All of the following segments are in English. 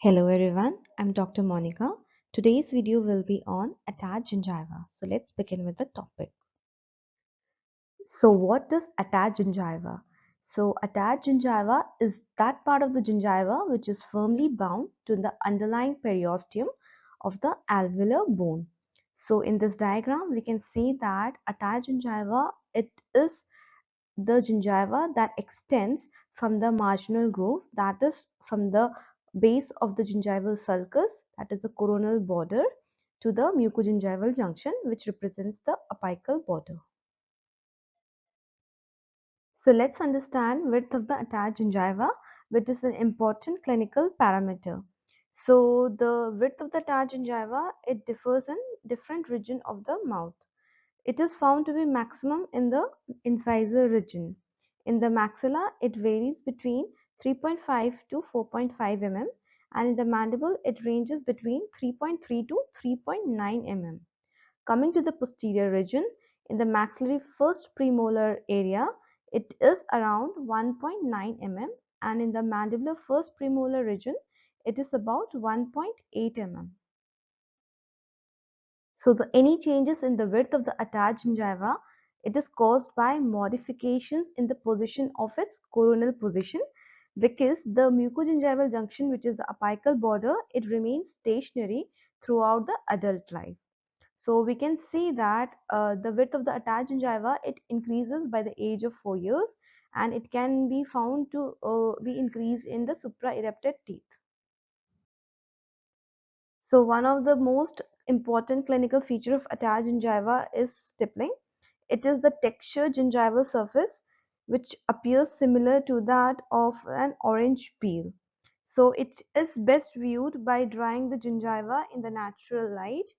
Hello everyone, I'm Dr. Monica. Today's video will be on attached gingiva. So let's begin with the topic. So what is attached gingiva? So attached gingiva is that part of the gingiva which is firmly bound to the underlying periosteum of the alveolar bone. So in this diagram we can see that attached gingiva, it is the gingiva that extends from the marginal groove, that is from the base of the gingival sulcus, that is the coronal border, to the mucogingival junction, which represents the apical border. So let's understand width of the attached gingiva, which is an important clinical parameter. So the width of the attached gingiva, it differs in different region of the mouth. It is found to be maximum in the incisor region. In the maxilla, it varies between 3.5 to 4.5 mm, and in the mandible, it ranges between 3.3 to 3.9 mm. Coming to the posterior region, in the maxillary first premolar area, it is around 1.9 mm, and in the mandibular first premolar region, it is about 1.8 mm. So any changes in the width of the attached gingiva, it is caused by modifications in the position of its coronal position, because the mucogingival junction, which is the apical border, it remains stationary throughout the adult life. So we can see that the width of the attached gingiva, it increases by the age of 4 years, and it can be found to be increased in the supraerupted teeth. So one of the most important clinical feature of attached gingiva is stippling. It is the textured gingival surface which appears similar to that of an orange peel. So it is best viewed by drying the gingiva in the natural light,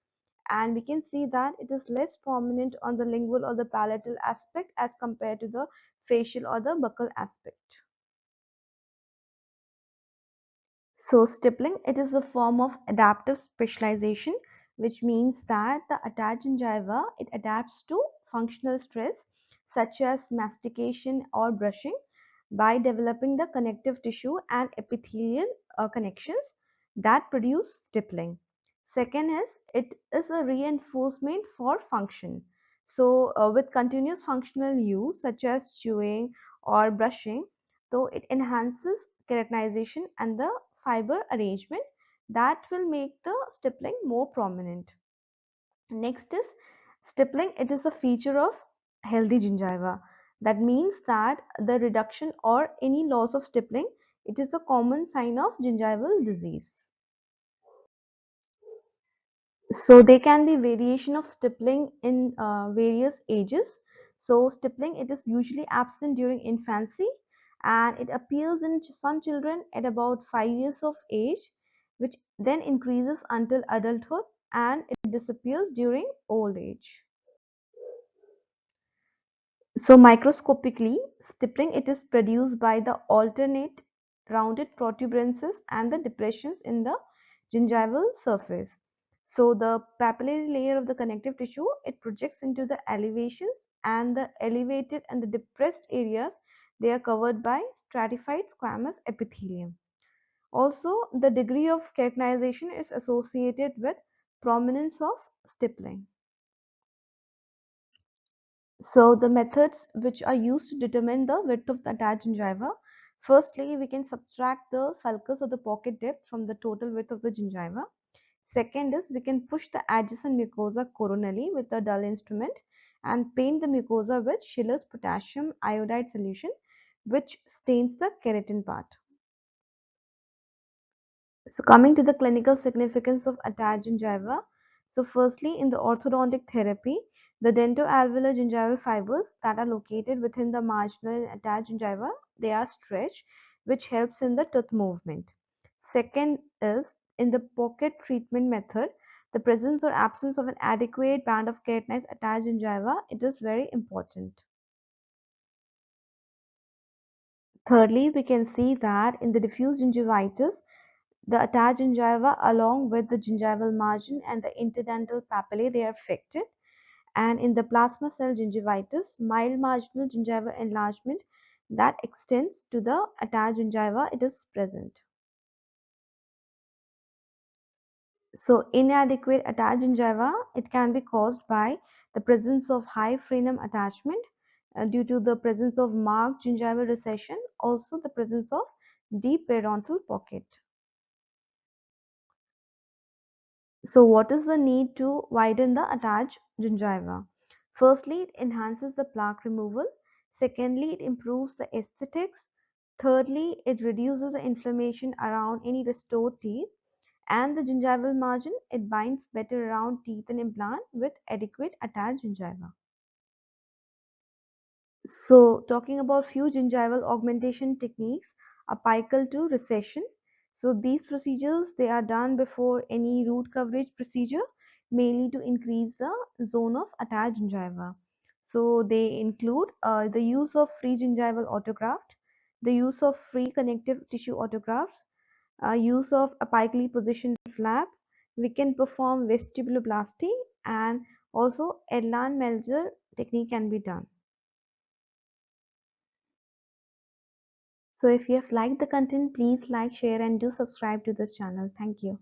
and we can see that it is less prominent on the lingual or the palatal aspect as compared to the facial or the buccal aspect. So stippling, it is a form of adaptive specialization, which means that the attached gingiva, it adapts to functional stress such as mastication or brushing by developing the connective tissue and epithelial connections that produce stippling. Second is, it is a reinforcement for function. So with continuous functional use such as chewing or brushing, so it enhances keratinization and the fiber arrangement that will make the stippling more prominent. Next is stippling. It is a feature of healthy gingiva. That means that the reduction or any loss of stippling, it is a common sign of gingival disease. So there can be variation of stippling in various ages. So stippling, it is usually absent during infancy, and it appears in some children at about 5 years of age, which then increases until adulthood, and it disappears during old age. So microscopically, stippling, it is produced by the alternate rounded protuberances and the depressions in the gingival surface. So the papillary layer of the connective tissue, it projects into the elevations, and the elevated and the depressed areas, they are covered by stratified squamous epithelium. Also, the degree of keratinization is associated with prominence of stippling. So the methods which are used to determine the width of the attached gingiva. Firstly, we can subtract the sulcus or the pocket depth from the total width of the gingiva. Second is, we can push the adjacent mucosa coronally with a dull instrument and paint the mucosa with Schiller's potassium iodide solution, which stains the keratin part. So coming to the clinical significance of attached gingiva. So firstly, in the orthodontic therapy, the dentoalveolar gingival fibers that are located within the marginal and attached gingiva, they are stretched, which helps in the tooth movement. Second is, in the pocket treatment method, the presence or absence of an adequate band of keratinized attached gingiva, it is very important. Thirdly, we can see that in the diffuse gingivitis, the attached gingiva along with the gingival margin and the interdental papillae, they are affected. And in the plasma cell gingivitis, mild marginal gingival enlargement that extends to the attached gingiva, it is present. So inadequate attached gingiva, it can be caused by the presence of high frenum attachment due to the presence of marked gingival recession, also the presence of deep periodontal pocket. So what is the need to widen the attached gingiva? Firstly, it enhances the plaque removal. Secondly, it improves the aesthetics. Thirdly, it reduces the inflammation around any restored teeth. And the gingival margin, it binds better around teeth and implant with adequate attached gingiva. So talking about few gingival augmentation techniques, apical to recession. So these procedures, they are done before any root coverage procedure, mainly to increase the zone of attached gingiva. So they include the use of free gingival autograft, the use of free connective tissue autografts, use of apically positioned flap. We can perform vestibuloplasty, and also Erland Melzer technique can be done. So if you have liked the content, please like, share and do subscribe to this channel. Thank you.